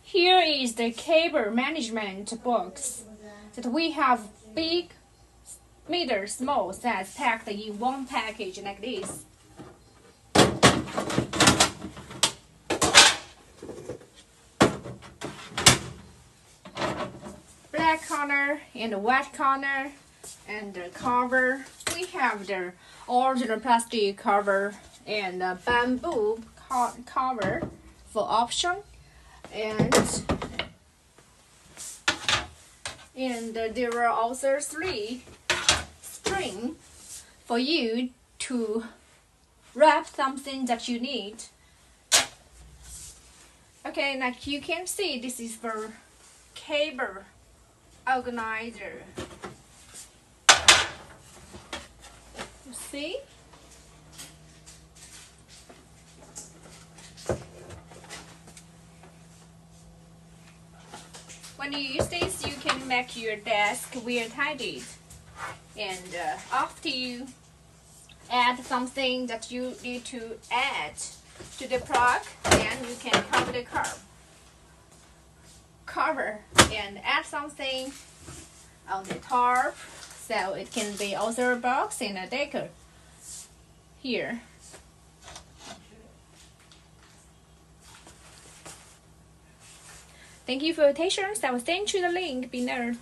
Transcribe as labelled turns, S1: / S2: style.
S1: Here is the cable management box that we have big, middle, small sets packed in one package like this. Black corner and white corner and the cover. We have the original plastic cover and the bamboo cover for option. And there are also 3 strings for you to wrap something that you need. Okay, like you can see, this is for cable organizer. You see? When you use this, you can make your desk well tidied. And after you add something that you need to add to the plug, then you can cover the cover and add something on the top, so it can be also a box and a decor here. Thank you for your attention. I will send you the link below.